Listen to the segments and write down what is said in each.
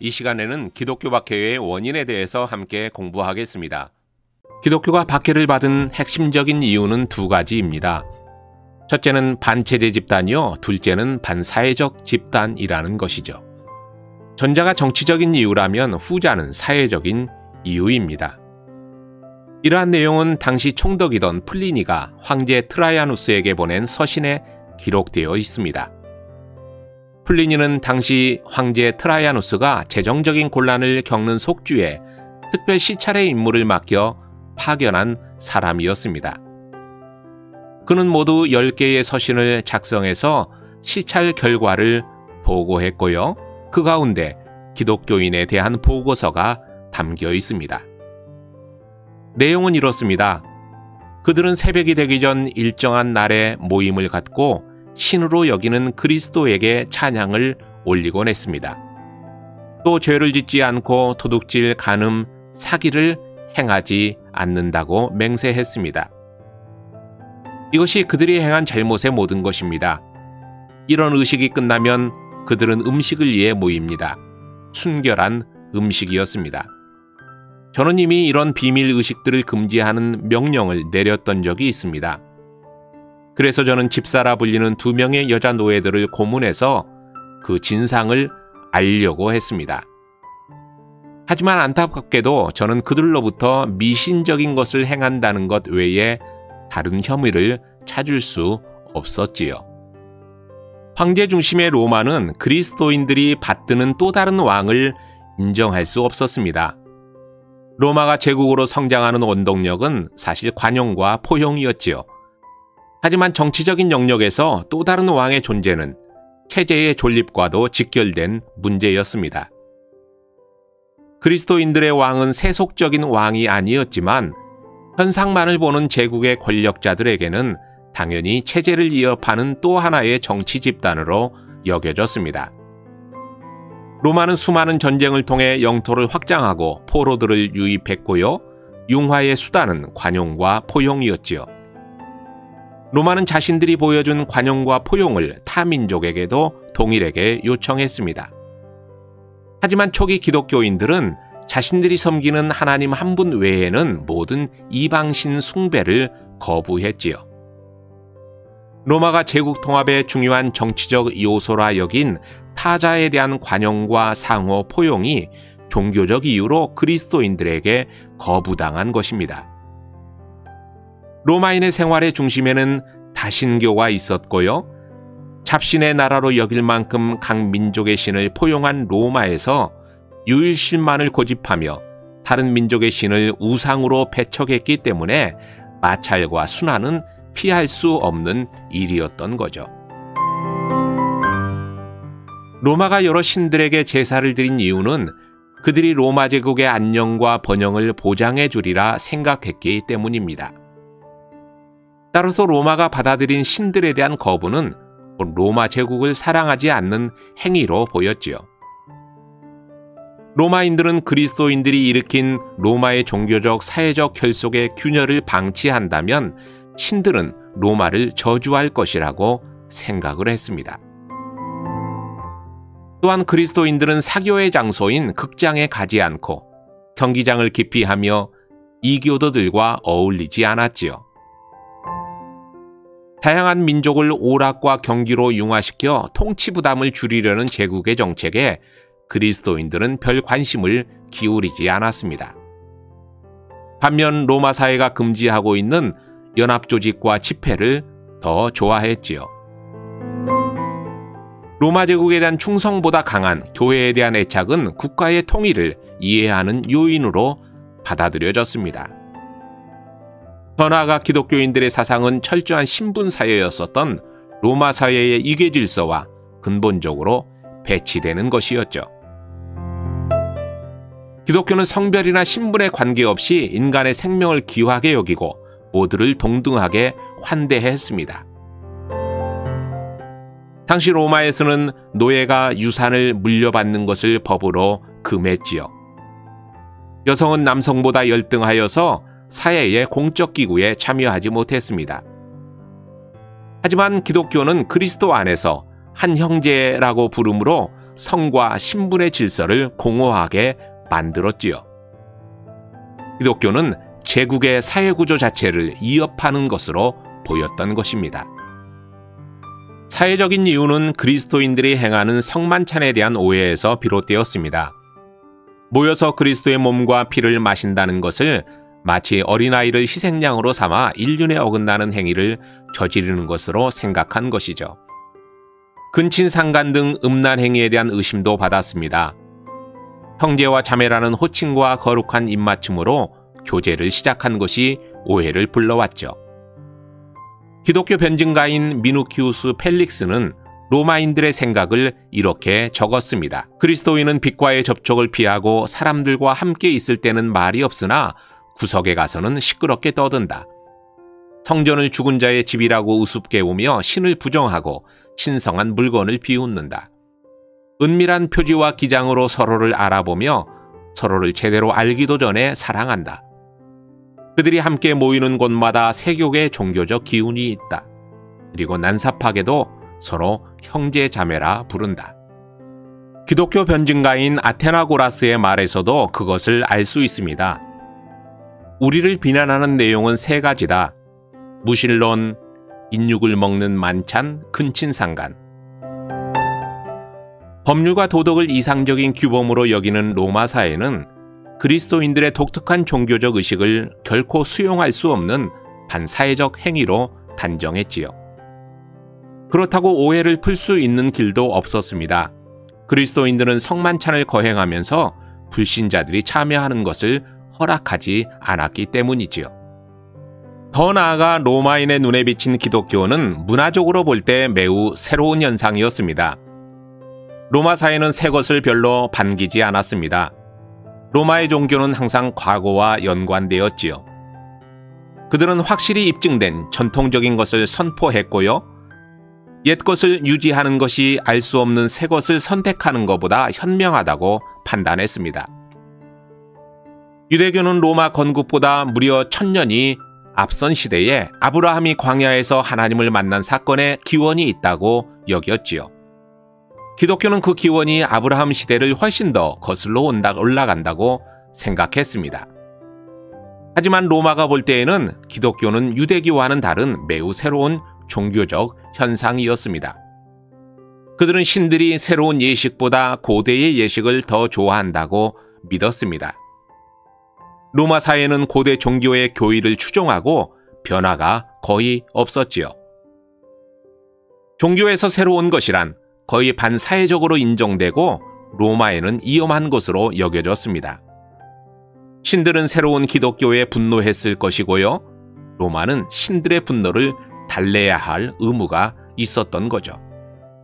이 시간에는 기독교 박해의 원인에 대해서 함께 공부하겠습니다. 기독교가 박해를 받은 핵심적인 이유는 두 가지입니다. 첫째는 반체제 집단이요, 둘째는 반사회적 집단이라는 것이죠. 전자가 정치적인 이유라면 후자는 사회적인 이유입니다. 이러한 내용은 당시 총독이던 플리니가 황제 트라이아누스에게 보낸 서신에 기록되어 있습니다. 플리니는 당시 황제 트라이아누스가 재정적인 곤란을 겪는 속주에 특별 시찰의 임무를 맡겨 파견한 사람이었습니다. 그는 모두 10개의 서신을 작성해서 시찰 결과를 보고했고요. 그 가운데 기독교인에 대한 보고서가 담겨 있습니다. 내용은 이렇습니다. 그들은 새벽이 되기 전 일정한 날에 모임을 갖고 신으로 여기는 그리스도에게 찬양을 올리곤 했습니다. 또 죄를 짓지 않고 도둑질, 간음, 사기를 행하지 않는다고 맹세했습니다. 이것이 그들이 행한 잘못의 모든 것입니다. 이런 의식이 끝나면 그들은 음식을 위해 모입니다. 순결한 음식이었습니다. 저는 이미 이런 비밀 의식들을 금지하는 명령을 내렸던 적이 있습니다. 그래서 저는 집사라 불리는 2명의 여자 노예들을 고문해서 그 진상을 알려고 했습니다. 하지만 안타깝게도 저는 그들로부터 미신적인 것을 행한다는 것 외에 다른 혐의를 찾을 수 없었지요. 황제 중심의 로마는 그리스도인들이 받드는 또 다른 왕을 인정할 수 없었습니다. 로마가 제국으로 성장하는 원동력은 사실 관용과 포용이었지요. 하지만 정치적인 영역에서 또 다른 왕의 존재는 체제의 존립과도 직결된 문제였습니다. 그리스도인들의 왕은 세속적인 왕이 아니었지만 현상만을 보는 제국의 권력자들에게는 당연히 체제를 이어파는 또 하나의 정치 집단으로 여겨졌습니다. 로마는 수많은 전쟁을 통해 영토를 확장하고 포로들을 유입했고요. 융화의 수단은 관용과 포용이었지요. 로마는 자신들이 보여준 관용과 포용을 타민족에게도 동일하게 요청했습니다. 하지만 초기 기독교인들은 자신들이 섬기는 하나님 한 분 외에는 모든 이방신 숭배를 거부했지요. 로마가 제국 통합의 중요한 정치적 요소라 여긴 타자에 대한 관용과 상호 포용이 종교적 이유로 그리스도인들에게 거부당한 것입니다. 로마인의 생활의 중심에는 다신교가 있었고요. 잡신의 나라로 여길 만큼 각 민족의 신을 포용한 로마에서 유일신만을 고집하며 다른 민족의 신을 우상으로 배척했기 때문에 마찰과 순환은 피할 수 없는 일이었던 거죠. 로마가 여러 신들에게 제사를 드린 이유는 그들이 로마 제국의 안녕과 번영을 보장해 주리라 생각했기 때문입니다. 따라서 로마가 받아들인 신들에 대한 거부는 로마 제국을 사랑하지 않는 행위로 보였지요. 로마인들은 그리스도인들이 일으킨 로마의 종교적, 사회적 결속의 균열을 방치한다면 신들은 로마를 저주할 것이라고 생각을 했습니다. 또한 그리스도인들은 사교의 장소인 극장에 가지 않고 경기장을 기피하며 이교도들과 어울리지 않았지요. 다양한 민족을 오락과 경기로 융화시켜 통치 부담을 줄이려는 제국의 정책에 그리스도인들은 별 관심을 기울이지 않았습니다. 반면 로마 사회가 금지하고 있는 연합조직과 집회를 더 좋아했지요. 로마 제국에 대한 충성보다 강한 교회에 대한 애착은 국가의 통일을 이해하는 요인으로 받아들여졌습니다. 더 나아가 기독교인들의 사상은 철저한 신분사회였었던 로마 사회의 이계 질서와 근본적으로 배치되는 것이었죠. 기독교는 성별이나 신분에 관계없이 인간의 생명을 귀하게 여기고 모두를 동등하게 환대했습니다. 당시 로마에서는 노예가 유산을 물려받는 것을 법으로 금했지요. 여성은 남성보다 열등하여서 사회의 공적 기구에 참여하지 못했습니다. 하지만 기독교는 그리스도 안에서 한 형제라고 부르므로 성과 신분의 질서를 공허하게 만들었지요. 기독교는 제국의 사회구조 자체를 이협하는 것으로 보였던 것입니다. 사회적인 이유는 그리스도인들이 행하는 성만찬에 대한 오해에서 비롯되었습니다. 모여서 그리스도의 몸과 피를 마신다는 것을 마치 어린아이를 희생양으로 삼아 인륜에 어긋나는 행위를 저지르는 것으로 생각한 것이죠. 근친상간 등 음란 행위에 대한 의심도 받았습니다. 형제와 자매라는 호칭과 거룩한 입맞춤으로 교제를 시작한 것이 오해를 불러왔죠. 기독교 변증가인 미누키우스 펠릭스는 로마인들의 생각을 이렇게 적었습니다. 그리스도인은 빛과의 접촉을 피하고 사람들과 함께 있을 때는 말이 없으나 구석에 가서는 시끄럽게 떠든다. 성전을 죽은 자의 집이라고 우습게 보며 신을 부정하고 신성한 물건을 비웃는다. 은밀한 표지와 기장으로 서로를 알아보며 서로를 제대로 알기도 전에 사랑한다. 그들이 함께 모이는 곳마다 세교의 종교적 기운이 있다. 그리고 난삽하게도 서로 형제 자매라 부른다. 기독교 변증가인 아테나고라스의 말에서도 그것을 알 수 있습니다. 우리를 비난하는 내용은 세 가지다. 무신론, 인육을 먹는 만찬, 근친상간. 법률과 도덕을 이상적인 규범으로 여기는 로마 사회는 그리스도인들의 독특한 종교적 의식을 결코 수용할 수 없는 반사회적 행위로 단정했지요. 그렇다고 오해를 풀 수 있는 길도 없었습니다. 그리스도인들은 성만찬을 거행하면서 불신자들이 참여하는 것을 허락하지 않았기 때문이지요. 더 나아가 로마인의 눈에 비친 기독교는 문화적으로 볼 때 매우 새로운 현상이었습니다. 로마 사회는 새 것을 별로 반기지 않았습니다. 로마의 종교는 항상 과거와 연관되었지요. 그들은 확실히 입증된 전통적인 것을 선포했고요. 옛 것을 유지하는 것이 알 수 없는 새 것을 선택하는 것보다 현명하다고 판단했습니다. 유대교는 로마 건국보다 무려 1000년이 앞선 시대에 아브라함이 광야에서 하나님을 만난 사건에 기원이 있다고 여겼지요. 기독교는 그 기원이 아브라함 시대를 훨씬 더 거슬러 올라간다고 생각했습니다. 하지만 로마가 볼 때에는 기독교는 유대교와는 다른 매우 새로운 종교적 현상이었습니다. 그들은 신들이 새로운 예식보다 고대의 예식을 더 좋아한다고 믿었습니다. 로마 사회는 고대 종교의 교의를 추종하고 변화가 거의 없었지요. 종교에서 새로운 것이란 거의 반사회적으로 인정되고 로마에는 위험한 것으로 여겨졌습니다. 신들은 새로운 기독교에 분노했을 것이고요. 로마는 신들의 분노를 달래야 할 의무가 있었던 거죠.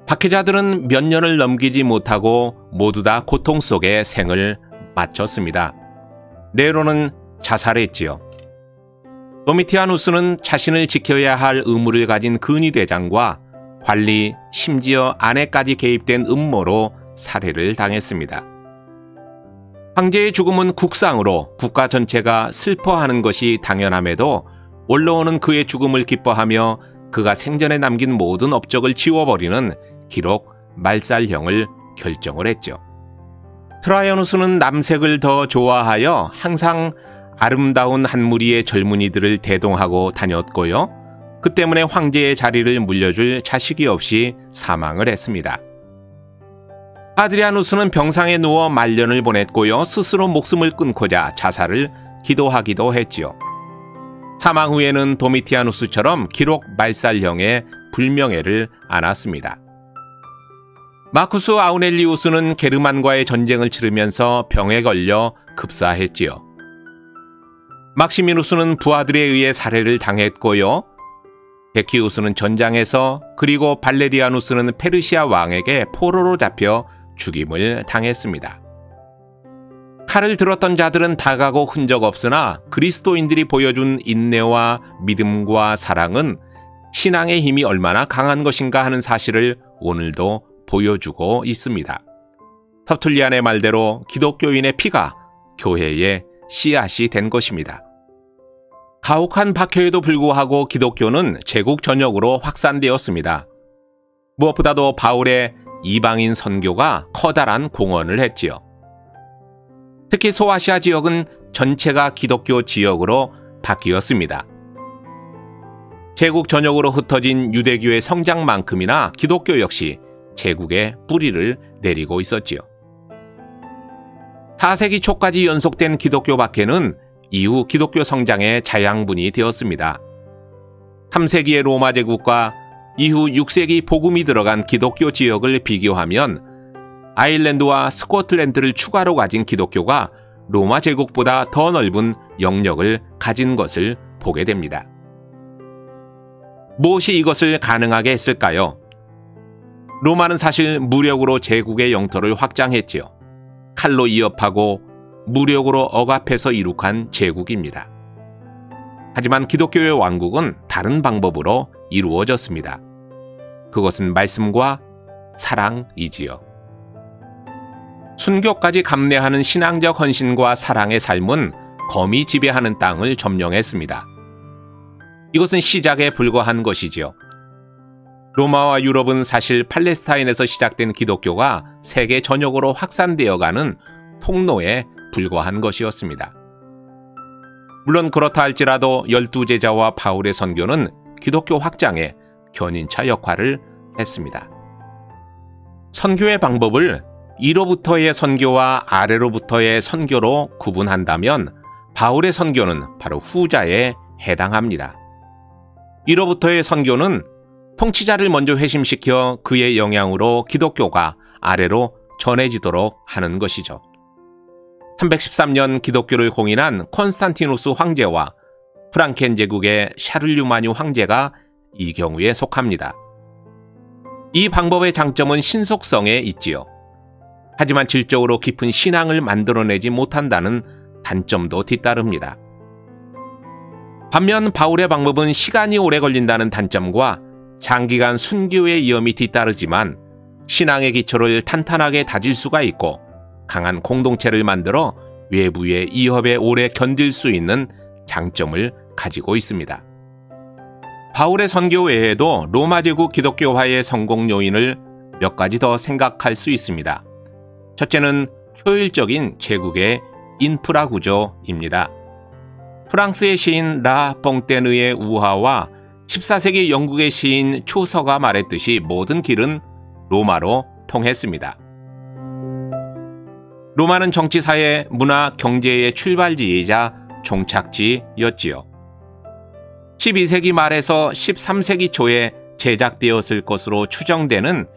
박해자들은 몇 년을 넘기지 못하고 모두 다 고통 속에 생을 마쳤습니다. 네로는 자살했지요. 도미티아누스는 자신을 지켜야 할 의무를 가진 근위대장과 관리, 심지어 아내까지 개입된 음모로 살해를 당했습니다. 황제의 죽음은 국상으로 국가 전체가 슬퍼하는 것이 당연함에도 원로원은 그의 죽음을 기뻐하며 그가 생전에 남긴 모든 업적을 지워버리는 기록 말살형을 결정을 했죠. 트라이아누스는 남색을 더 좋아하여 항상 아름다운 한 무리의 젊은이들을 대동하고 다녔고요. 그 때문에 황제의 자리를 물려줄 자식이 없이 사망을 했습니다. 아드리아누스는 병상에 누워 말년을 보냈고요. 스스로 목숨을 끊고자 자살을 기도하기도 했지요. 사망 후에는 도미티아누스처럼 기록 말살형의 불명예를 안았습니다. 마쿠스 아우넬리우스는 게르만과의 전쟁을 치르면서 병에 걸려 급사했지요. 막시미누스는 부하들에 의해 살해를 당했고요. 데키우스는 전장에서, 그리고 발레리아누스는 페르시아 왕에게 포로로 잡혀 죽임을 당했습니다. 칼을 들었던 자들은 다가고 흔적 없으나 그리스도인들이 보여준 인내와 믿음과 사랑은 신앙의 힘이 얼마나 강한 것인가 하는 사실을 오늘도 보여주고 있습니다. 터툴리안의 말대로 기독교인의 피가 교회의 씨앗이 된 것입니다. 가혹한 박해에도 불구하고 기독교는 제국 전역으로 확산되었습니다. 무엇보다도 바울의 이방인 선교가 커다란 공헌을 했지요. 특히 소아시아 지역은 전체가 기독교 지역으로 바뀌었습니다. 제국 전역으로 흩어진 유대교의 성장만큼이나 기독교 역시 제국에 뿌리를 내리고 있었지요. 4세기 초까지 연속된 기독교 박해는 이후 기독교 성장의 자양분이 되었습니다. 3세기의 로마 제국과 이후 6세기 복음이 들어간 기독교 지역을 비교하면 아일랜드와 스코틀랜드를 추가로 가진 기독교가 로마 제국보다 더 넓은 영역을 가진 것을 보게 됩니다. 무엇이 이것을 가능하게 했을까요? 로마는 사실 무력으로 제국의 영토를 확장했지요. 칼로 이업하고 무력으로 억압해서 이룩한 제국입니다. 하지만 기독교의 왕국은 다른 방법으로 이루어졌습니다. 그것은 말씀과 사랑이지요. 순교까지 감내하는 신앙적 헌신과 사랑의 삶은 검이 지배하는 땅을 점령했습니다. 이것은 시작에 불과한 것이지요. 로마와 유럽은 사실 팔레스타인에서 시작된 기독교가 세계 전역으로 확산되어가는 통로에 불과한 것이었습니다. 물론 그렇다 할지라도 12제자와 바울의 선교는 기독교 확장에 견인차 역할을 했습니다. 선교의 방법을 위로부터의 선교와 아래로부터의 선교로 구분한다면 바울의 선교는 바로 후자에 해당합니다. 위로부터의 선교는 통치자를 먼저 회심시켜 그의 영향으로 기독교가 아래로 전해지도록 하는 것이죠. 313년 기독교를 공인한 콘스탄티누스 황제와 프랑켄 제국의 샤를류마뉴 황제가 이 경우에 속합니다. 이 방법의 장점은 신속성에 있지요. 하지만 질적으로 깊은 신앙을 만들어내지 못한다는 단점도 뒤따릅니다. 반면 바울의 방법은 시간이 오래 걸린다는 단점과 장기간 순교의 위험이 뒤따르지만 신앙의 기초를 탄탄하게 다질 수가 있고 강한 공동체를 만들어 외부의 위협에 오래 견딜 수 있는 장점을 가지고 있습니다. 바울의 선교 외에도 로마 제국 기독교화의 성공 요인을 몇 가지 더 생각할 수 있습니다. 첫째는 효율적인 제국의 인프라 구조입니다. 프랑스의 시인 라 뽕떼느의 우화와 14세기 영국의 시인 초서가 말했듯이 모든 길은 로마로 통했습니다. 로마는 정치, 사회, 문화, 경제의 출발지이자 종착지였지요. 12세기 말에서 13세기 초에 제작되었을 것으로 추정되는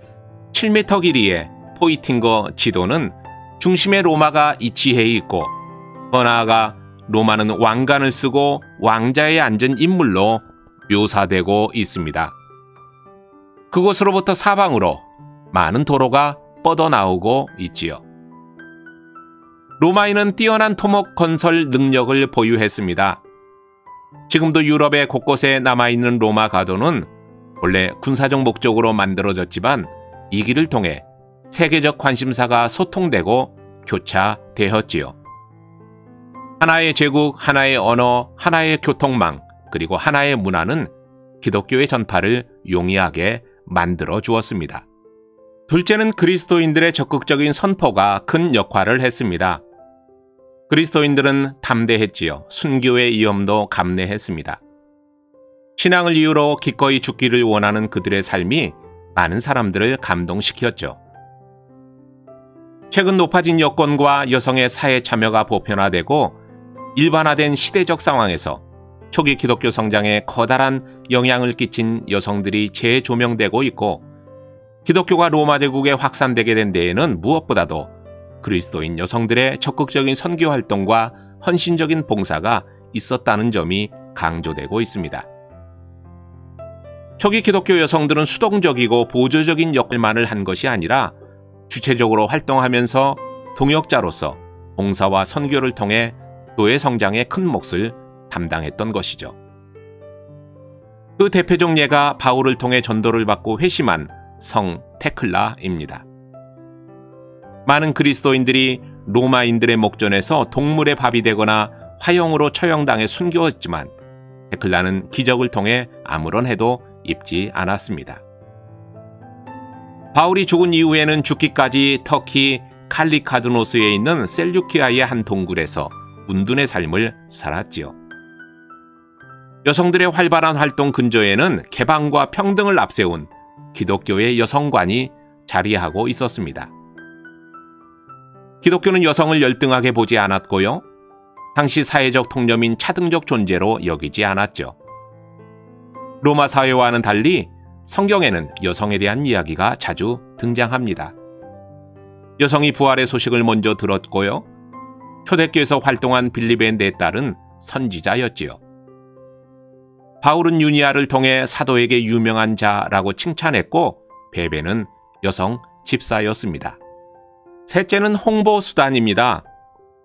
7m 길이의 포이팅거 지도는 중심에 로마가 위치해 있고 더 나아가 로마는 왕관을 쓰고 왕자에 앉은 인물로 묘사되고 있습니다. 그곳으로부터 사방으로 많은 도로가 뻗어나오고 있지요. 로마인은 뛰어난 토목 건설 능력을 보유했습니다. 지금도 유럽의 곳곳에 남아있는 로마 가도는 원래 군사적 목적으로 만들어졌지만 이 길을 통해 세계적 관심사가 소통되고 교차되었지요. 하나의 제국, 하나의 언어, 하나의 교통망, 그리고 하나의 문화는 기독교의 전파를 용이하게 만들어 주었습니다. 둘째는 그리스도인들의 적극적인 선포가 큰 역할을 했습니다. 그리스도인들은 담대했지요. 순교의 위험도 감내했습니다. 신앙을 이유로 기꺼이 죽기를 원하는 그들의 삶이 많은 사람들을 감동시켰죠. 최근 높아진 여건과 여성의 사회 참여가 보편화되고 일반화된 시대적 상황에서 초기 기독교 성장에 커다란 영향을 끼친 여성들이 재조명되고 있고 기독교가 로마 제국에 확산되게 된 데에는 무엇보다도 그리스도인 여성들의 적극적인 선교 활동과 헌신적인 봉사가 있었다는 점이 강조되고 있습니다. 초기 기독교 여성들은 수동적이고 보조적인 역할만을 한 것이 아니라 주체적으로 활동하면서 동역자로서 봉사와 선교를 통해 교회 성장에 큰 몫을 담당했던 것이죠. 그 대표적 예가 바울을 통해 전도를 받고 회심한 성 테클라입니다. 많은 그리스도인들이 로마인들의 목전에서 동물의 밥이 되거나 화형으로 처형당해 순교했지만 테클라는 기적을 통해 아무런 해도 입지 않았습니다. 바울이 죽은 이후에는 죽기까지 터키 칼리카드노스에 있는 셀류키아의 한 동굴에서 운둔의 삶을 살았지요. 여성들의 활발한 활동 근저에는 개방과 평등을 앞세운 기독교의 여성관이 자리하고 있었습니다. 기독교는 여성을 열등하게 보지 않았고요. 당시 사회적 통념인 차등적 존재로 여기지 않았죠. 로마 사회와는 달리 성경에는 여성에 대한 이야기가 자주 등장합니다. 여성이 부활의 소식을 먼저 들었고요. 초대교에서 활동한 빌립의 네 딸은 선지자였지요. 바울은 유니아를 통해 사도에게 유명한 자라고 칭찬했고 베베는 여성 집사였습니다. 셋째는 홍보 수단입니다.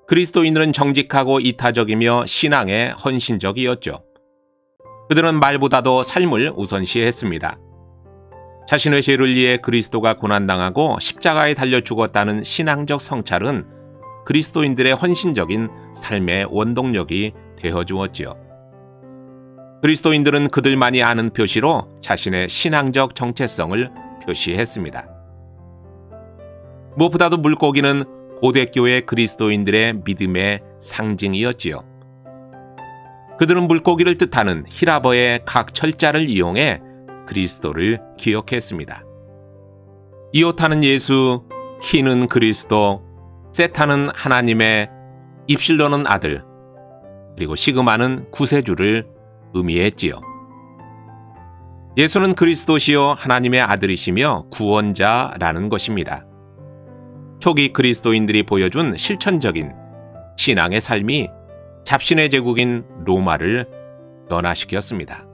그리스도인들은 정직하고 이타적이며 신앙에 헌신적이었죠. 그들은 말보다도 삶을 우선시했습니다. 자신의 죄를 위해 그리스도가 고난당하고 십자가에 달려 죽었다는 신앙적 성찰은 그리스도인들의 헌신적인 삶의 원동력이 되어주었지요. 그리스도인들은 그들만이 아는 표시로 자신의 신앙적 정체성을 표시했습니다. 무엇보다도 물고기는 고대교회 그리스도인들의 믿음의 상징이었지요. 그들은 물고기를 뜻하는 히라버의 각 철자를 이용해 그리스도를 기억했습니다. 이오타는 예수, 키는 그리스도, 세타는 하나님의, 입실로는 아들, 그리고 시그마는 구세주를 의미했지요. 예수는 그리스도시요 하나님의 아들이시며 구원자라는 것입니다. 초기 그리스도인들이 보여준 실천적인 신앙의 삶이 잡신의 제국인 로마를 변화시켰습니다.